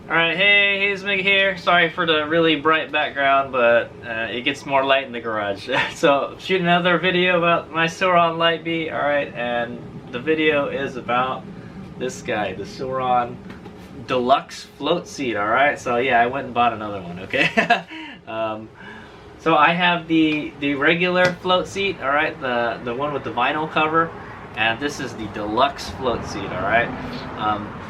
Alright, hey, it's Mick here. Sorry for the really bright background, but it gets more light in the garage. So, shooting another video about my Sauron Lightbeat, alright, and the video is about this guy, the Sauron Deluxe float seat, alright? So yeah, I went and bought another one, okay? So I have the regular float seat, alright, the one with the vinyl cover, and this is the Deluxe float seat, alright?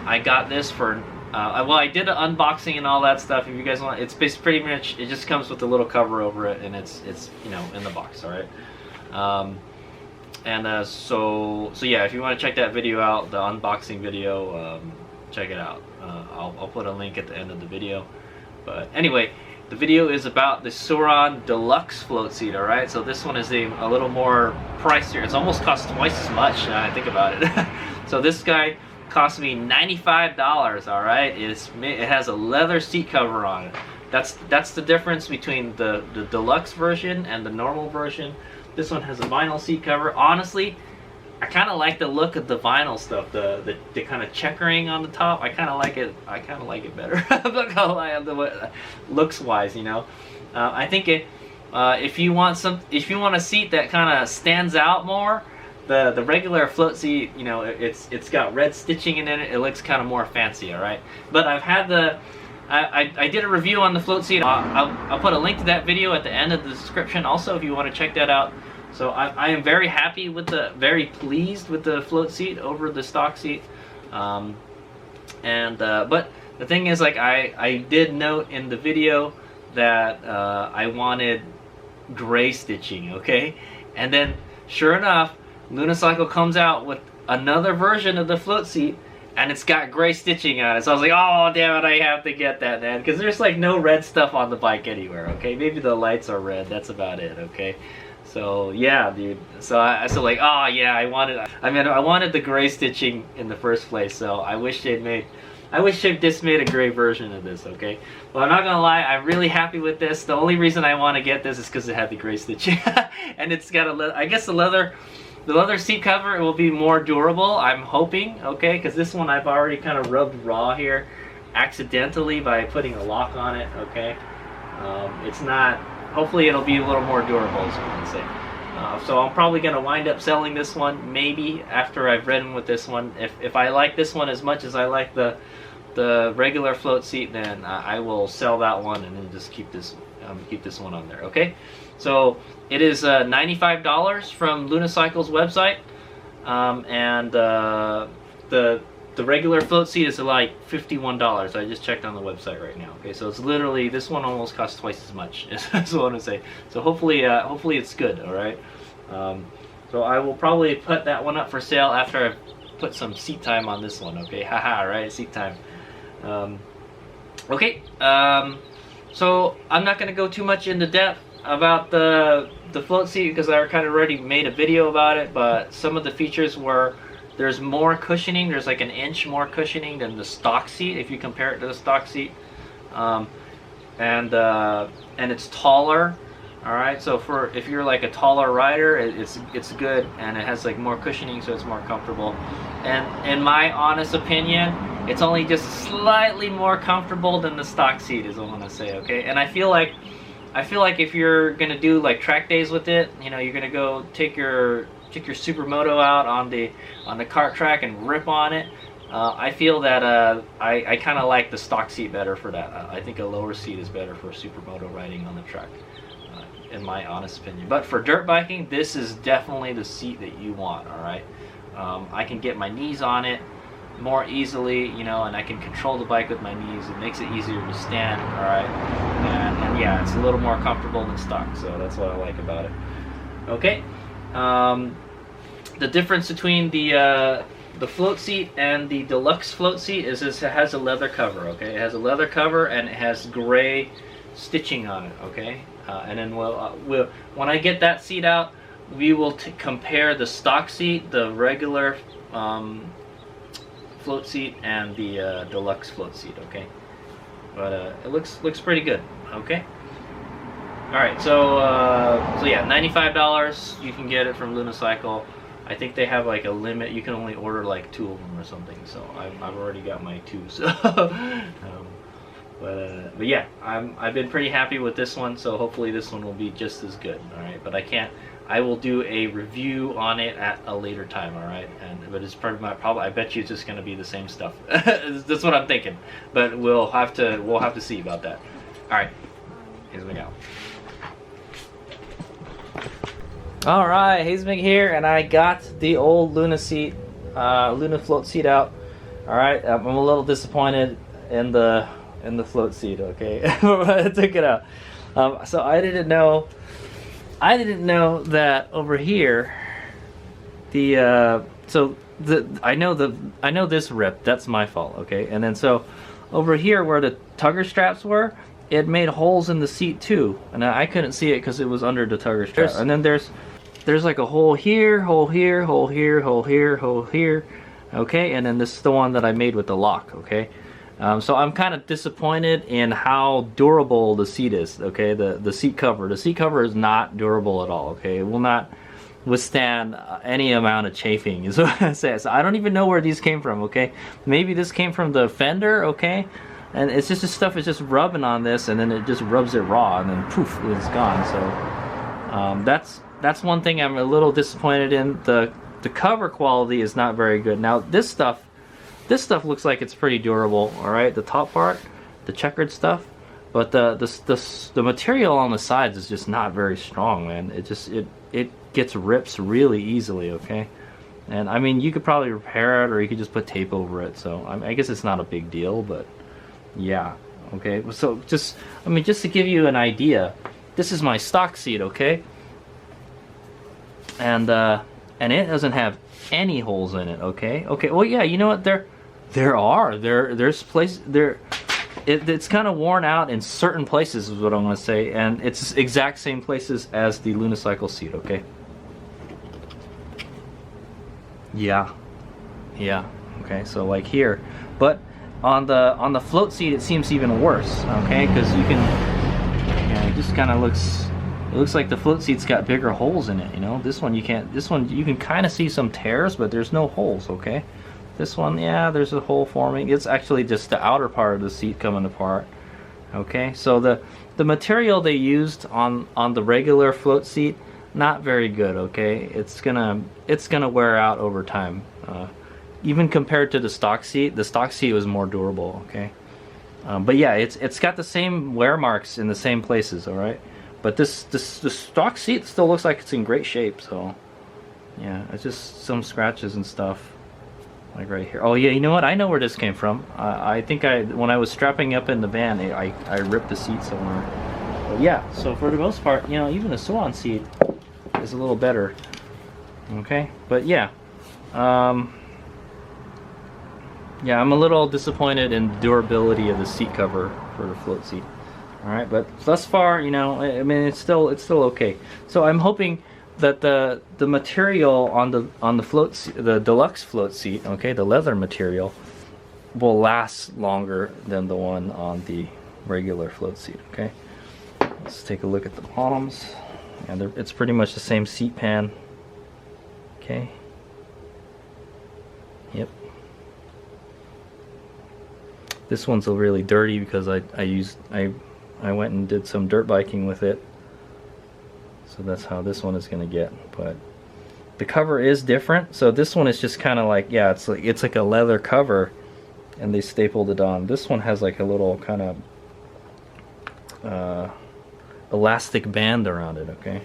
I got this for well, I did an unboxing and all that stuff. If you guys want, it's pretty much, it just comes with a little cover over it, and it's you know, in the box, all right. So yeah, if you want to check that video out, the unboxing video, check it out. I'll put a link at the end of the video. But anyway, the video is about the Sauron Deluxe float seat, all right. So this one is a little more pricier. It's almost cost twice as much. I think about it. So this guy cost me $95, all right. It has a leather seat cover on it. That's the difference between the deluxe version and the normal version. This one has a vinyl seat cover. Honestly, I kind of like the look of the vinyl stuff, the kind of checkering on the top. I kind of like it. I kind of like it better. I'm not gonna lie, looks wise, you know. I think if you want a seat that kind of stands out more, the regular float seat, you know, it's got red stitching in it. It looks kind of more fancy, all right. But I've had I did a review on the float seat. I'll put a link to that video at the end of the description also if you want to check that out. So I am very happy with very pleased with the float seat over the stock seat. But the thing is, like, I did note in the video that I wanted gray stitching, okay? And then sure enough, Lunicycle comes out with another version of the float seat, and it's got gray stitching on it. So I was like, oh damn it, I have to get that, man, because there's like no red stuff on the bike anywhere, okay? Maybe the lights are red, that's about it, okay? So yeah, dude. So I like, oh yeah, I wanted the gray stitching in the first place. So I wish they'd just made a gray version of this, okay? Well, I'm not gonna lie, I'm really happy with this. The only reason I want to get this is because it had the gray stitching, and it's got I guess the leather seat cover, it will be more durable, I'm hoping, okay? Because this one I've already kind of rubbed raw here accidentally by putting a lock on it, okay? It's not, hopefully it'll be a little more durable, is what I'm gonna say. So I'm probably gonna wind up selling this one maybe after I've ridden with this one. If I like this one as much as I like the regular float seat, then I will sell that one and then just keep this one on there, okay? So it is $95 from Lunicycle's website, and the regular float seat is like $51. I just checked on the website right now. Okay, so it's literally, this one almost costs twice as much. That's what I want to say. So hopefully it's good. All right. So I will probably put that one up for sale after I've put some seat time on this one. Okay, haha, right, seat time. Okay. So I'm not gonna go too much into depth about the float seat because I kind of already made a video about it. But some of the features were, there's more cushioning. There's like an inch more cushioning than the stock seat if you compare it to the stock seat, and it's taller. All right, so if you're like a taller rider, it's good, and it has like more cushioning, so it's more comfortable. And in my honest opinion, it's only just slightly more comfortable than the stock seat, is what I'm gonna say. Okay, and I feel like if you're gonna do like track days with it, you know, you're gonna go take your supermoto out on the kart track and rip on it. I feel that I kind of like the stock seat better for that. I think a lower seat is better for supermoto riding on the track, in my honest opinion. But for dirt biking, this is definitely the seat that you want. All right, I can get my knees on it. more easily, you know, and I can control the bike with my knees. It makes it easier to stand, all right? And yeah, it's a little more comfortable than stock, so that's what I like about it. Okay, the difference between the float seat and the Deluxe float seat is it has a leather cover, okay? It has a leather cover and it has gray stitching on it, okay? And then when I get that seat out, we will compare the stock seat, the regular float seat, and the Deluxe float seat, okay? But it looks pretty good, okay? All right, so yeah, $95. You can get it from Lunicycle. I think they have like a limit. You can only order like 2 of them or something. So I've already got my 2. So, but yeah, I've been pretty happy with this one. So hopefully this one will be just as good. All right, but I will do a review on it at a later time. All right, but it's probably I bet you it's just gonna be the same stuff. That's what I'm thinking. But we'll have to see about that. All right, here's we go. Alright, Hazemig here, and I got the old Luna seat, Luna float seat out. Alright, I'm a little disappointed in the float seat, okay? I took it out. So I didn't know that over here, I know this ripped, that's my fault, okay? And then so over here where the tugger straps were, it made holes in the seat too, and I couldn't see it because it was under the tugger strap. And then there's like a hole here, hole here, hole here, hole here, hole here, okay? And then this is the one that I made with the lock, okay? So I'm kind of disappointed in how durable the seat is, okay? The seat cover. The seat cover is not durable at all, okay? It will not withstand any amount of chafing, is what I say. So I don't even know where these came from, okay? Maybe this came from the fender, okay? And it's just this stuff is just rubbing on this, and then it just rubs it raw, and then poof, it's gone. So that's one thing I'm a little disappointed in. The cover quality is not very good. Now this stuff looks like it's pretty durable. All right, the top part, the checkered stuff, but the material on the sides is just not very strong, man. It gets rips really easily. Okay, and I mean you could probably repair it, or you could just put tape over it. So I guess it's not a big deal, but yeah. Okay, so just to give you an idea, this is my stock seat. Okay. And it doesn't have any holes in it, okay? Okay, well yeah, you know what, there's places it's kind of worn out in certain places is what I'm gonna say, and it's exact same places as the Lunicycle seat, okay? Yeah, okay, so like here, but on the float seat it seems even worse, okay? Because you can, it just kind of looks. It looks like the float seat's got bigger holes in it, you know? This one you can kind of see some tears, but there's no holes, okay? This one, yeah, there's a hole forming. It's actually just the outer part of the seat coming apart, okay? So the material they used on the regular float seat, not very good, okay? It's gonna wear out over time. Even compared to the stock seat was more durable, okay? But yeah, it's got the same wear marks in the same places, all right? But the stock seat still looks like it's in great shape, so yeah, it's just some scratches and stuff, like right here. Oh yeah, you know what? I know where this came from. I think when I was strapping up in the van, I ripped the seat somewhere. But yeah, so for the most part, you know, even the Swan seat is a little better. Okay, but yeah, yeah, I'm a little disappointed in the durability of the seat cover for the float seat. All right, but thus far, you know, I mean, it's still okay. So I'm hoping that the material on the Deluxe float seat, okay, the leather material, will last longer than the one on the regular float seat. Okay, let's take a look at the bottoms, and it's pretty much the same seat pan. Okay. Yep. This one's really dirty because I went and did some dirt biking with it, so that's how this one is going to get. But the cover is different, so this one is just kind of like, yeah, it's like a leather cover, and they stapled it on. This one has like a little kind of elastic band around it. Okay,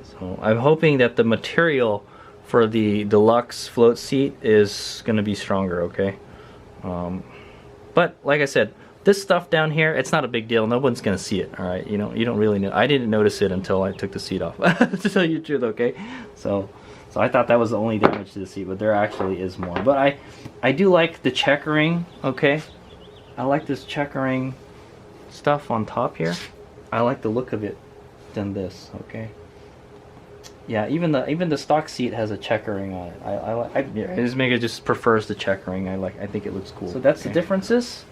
so I'm hoping that the material for the Deluxe float seat is gonna be stronger, okay? But like I said, this stuff down here, it's not a big deal. No one's gonna see it, all right? You know, you don't really know. I didn't notice it until I took the seat off, to tell you the truth, okay? So I thought that was the only damage to the seat, but there actually is more. But I do like the checkering, okay? I like this checkering stuff on top here. I like the look of it than this, okay? Yeah, even the stock seat has a checkering on it. This Mega just prefers the checkering. I think it looks cool. So that's the differences.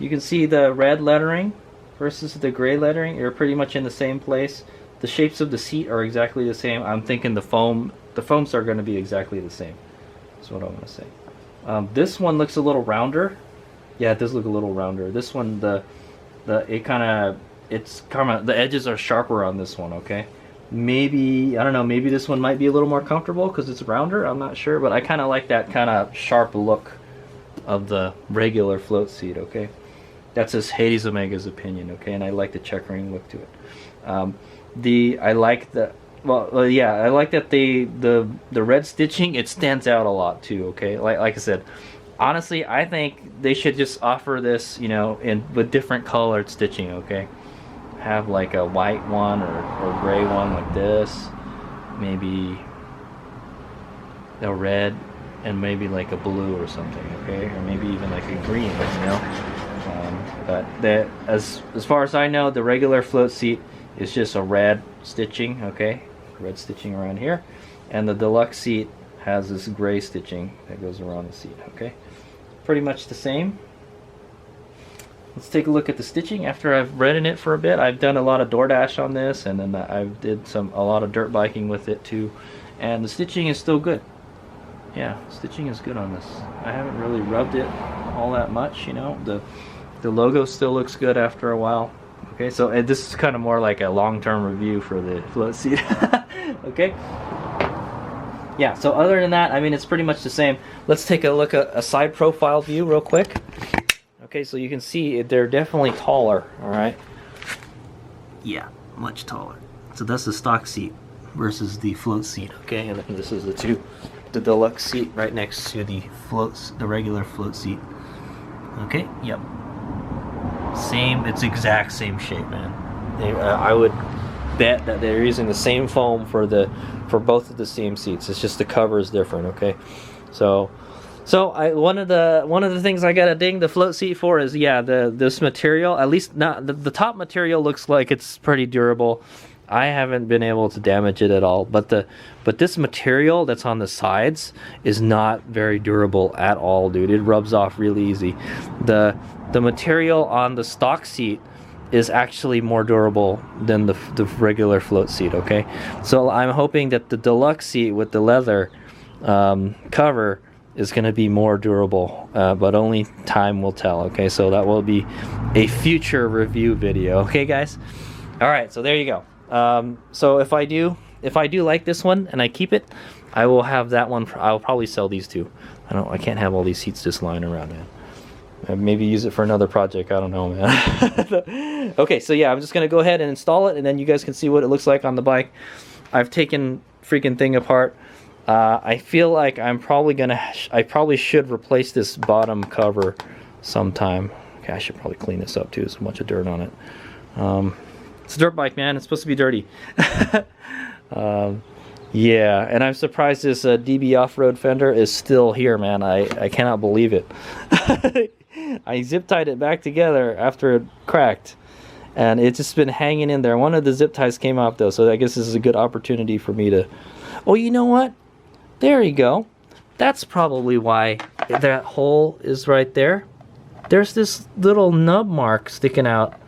You can see the red lettering versus the gray lettering. They're pretty much in the same place. The shapes of the seat are exactly the same. I'm thinking the foams are going to be exactly the same. That's what I'm going to say. This one looks a little rounder. Yeah, it does look a little rounder. This one, the edges are sharper on this one. Okay, maybe, I don't know, maybe this one might be a little more comfortable because it's rounder. I'm not sure, but I kind of like that kind of sharp look of the regular float seat. Okay. That's just Hades Omega's opinion, okay, and I like the checkering look to it. I like that the red stitching, it stands out a lot too, okay. Like I said, honestly, I think they should just offer this, you know, with different colored stitching, okay. Have like a white one or gray one like this, maybe a red, and maybe like a blue or something, okay, or maybe even like a green, you know. But as far as I know, the regular float seat is just a red stitching, okay, red stitching around here, and the Deluxe seat has this gray stitching that goes around the seat, okay, pretty much the same. Let's take a look at the stitching after I've read in it for a bit. I've done a lot of DoorDash on this, and then I did a lot of dirt biking with it too, and the stitching is still good. Yeah, stitching is good on this. I haven't really rubbed it all that much, you know. The logo still looks good after a while. Okay, so this is kind of more like a long-term review for the float seat. Okay. Yeah, so other than that, I mean, it's pretty much the same. Let's take a look at a side profile view real quick. Okay, so you can see they're definitely taller, all right? Yeah, much taller. So that's the stock seat versus the float seat, okay? And then this is the Deluxe seat right next to the regular float seat. Okay, yep. Same, it's exact same shape, man. I would bet that they're using the same foam for both of the same seats. It's just the cover is different, okay? So one of the things I gotta ding the float seat for is, yeah, this material. At least not the top material looks like it's pretty durable. I haven't been able to damage it at all, but this material that's on the sides is not very durable at all, dude. It rubs off really easy. The material on the stock seat is actually more durable than the regular float seat, okay? So I'm hoping that the Deluxe seat with the leather cover is going to be more durable, but only time will tell, okay? So that will be a future review video, okay, guys? All right, so there you go. So if I do like this one and I keep it, I will have that one. I'll probably sell these two. I can't have all these seats just lying around, man. Maybe use it for another project. I don't know, man. Okay, so yeah, I'm just gonna go ahead and install it, and then you guys can see what it looks like on the bike. I've taken freaking thing apart. I feel like I probably should replace this bottom cover sometime. Okay, I should probably clean this up too. There's a bunch of dirt on it. It's a dirt bike, man. It's supposed to be dirty. Yeah, and I'm surprised this DB off-road fender is still here, man. I cannot believe it. I zip tied it back together after it cracked, and it's just been hanging in there. One of the zip ties came off though, so I guess this is a good opportunity for me to... Oh, you know what? There you go. That's probably why that hole is right there. There's this little nub mark sticking out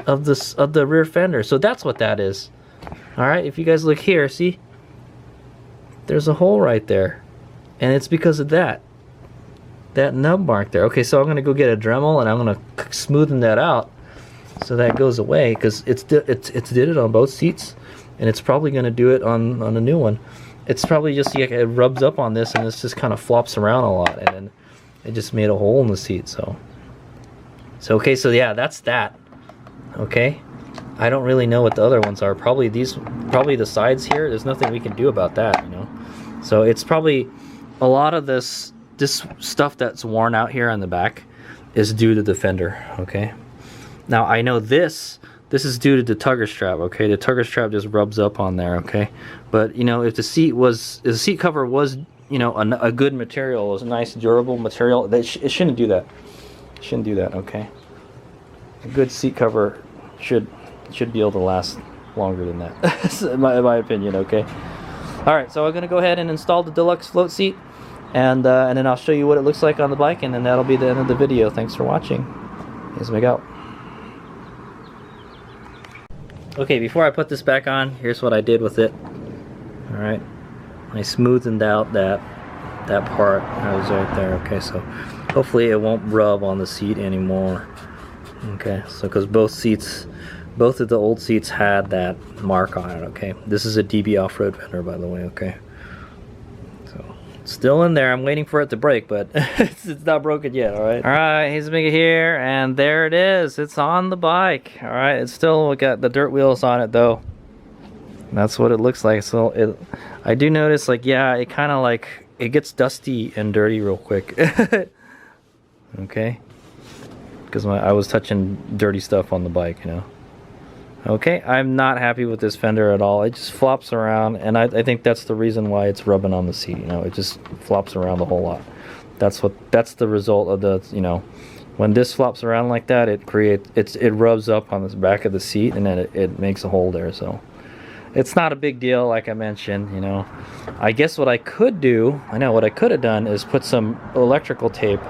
of the rear fender, so that's what that is. All right, if you guys look here, see, there's a hole right there, and it's because of that nub mark there. Okay, so I'm gonna go get a Dremel and I'm gonna smoothen that out so that goes away, because it's did it on both seats, and it's probably gonna do it on a new one. It's probably just like it rubs up on this and this just kind of flops around a lot, and then it just made a hole in the seat. So okay, so yeah, that's that. Okay, I don't really know what the other ones are. Probably the sides here. There's nothing we can do about that, you know. So it's probably a lot of this stuff that's worn out here on the back is due to the fender, okay? Now I know this is due to the tugger strap, okay? The tugger strap just rubs up on there, okay? But you know, if the seat cover was, you know, a good material, it was a nice durable material, it shouldn't do that. It shouldn't do that, okay? A good seat cover should be able to last longer than that, in my opinion, okay? All right, so I'm gonna go ahead and install the Deluxe float seat, and then I'll show you what it looks like on the bike, and then that'll be the end of the video. Thanks for watching. Here's Meg out. Okay, before I put this back on, here's what I did with it. All right, I smoothed out that part that was right there. Okay, so hopefully it won't rub on the seat anymore. Okay, so because both of the old seats had that mark on it. Okay, this is a DB off-road fender, by the way. Okay, so it's still in there. I'm waiting for it to break, but it's not broken yet. All right, here's Mega here, and there it is. It's on the bike. All right, it's still got the dirt wheels on it though. That's what it looks like. So I do notice, like, yeah, it kind of like it gets dusty and dirty real quick. Okay, because I was touching dirty stuff on the bike, you know. Okay, I'm not happy with this fender at all. It just flops around, and I think that's the reason why it's rubbing on the seat. You know, it just flops around a whole lot. That's the result of the, you know, when this flops around like that, it rubs up on the back of the seat, and then it makes a hole there. So it's not a big deal, like I mentioned. You know, I guess what I could do, what I could have done is put some electrical tape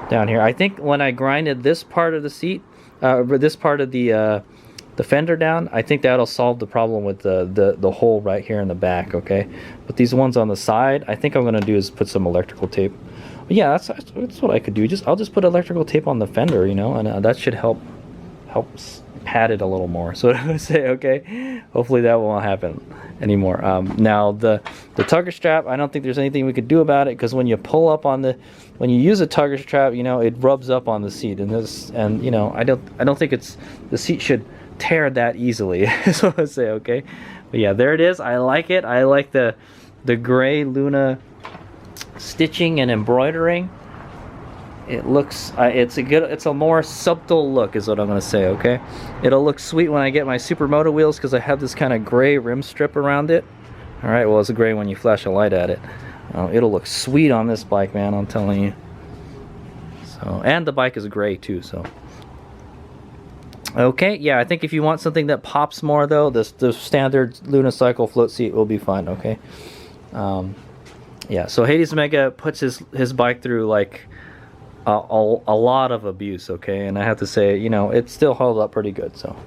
down here. I think when I grinded this part of the seat, this part of the fender down, I think that'll solve the problem with the hole right here in the back, okay? But these ones on the side, I think I'm gonna do is put some electrical tape. But yeah, that's what I could do. I'll just put electrical tape on the fender, you know, and that should helps pad it a little more. So I would say, okay, hopefully that won't happen anymore. Now the tugger strap, I don't think there's anything we could do about it, because when you pull up on when you use a tugger strap, you know, it rubs up on the seat, and you know, I don't think the seat should tear that easily. So I say, okay, but yeah, there it is. I like it. I like the gray stitching and embroidering. It looks it's a more subtle look, is what I'm gonna say. Okay, it'll look sweet when I get my Supermoto wheels, because I have this kind of gray rim strip around it. All right, well, it's a gray when you flash a light at it. It'll look sweet on this bike, man, I'm telling you. So, and the bike is gray too, so okay, yeah, I think if you want something that pops more, though, the standard Lunicycle float seat will be fine. Okay, yeah. So Hades Mega puts his bike through like a lot of abuse. Okay, and I have to say, you know, it still held up pretty good. So,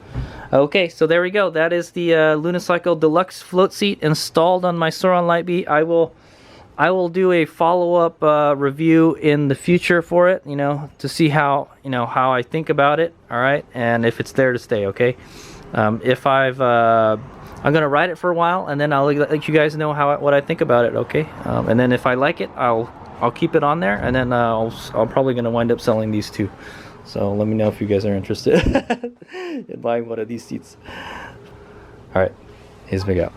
okay, so there we go. That is the Lunicycle Deluxe float seat installed on my Sauron Lightbeat. I will do a follow-up review in the future for it, you know, to see how I think about it. All right, and if it's there to stay. Okay, I'm gonna ride it for a while, and then I'll let you guys know what I think about it. Okay, and then if I like it, I'll keep it on there, and then I'm probably gonna wind up selling these two. So let me know if you guys are interested in buying one of these seats. All right, here's Big Out.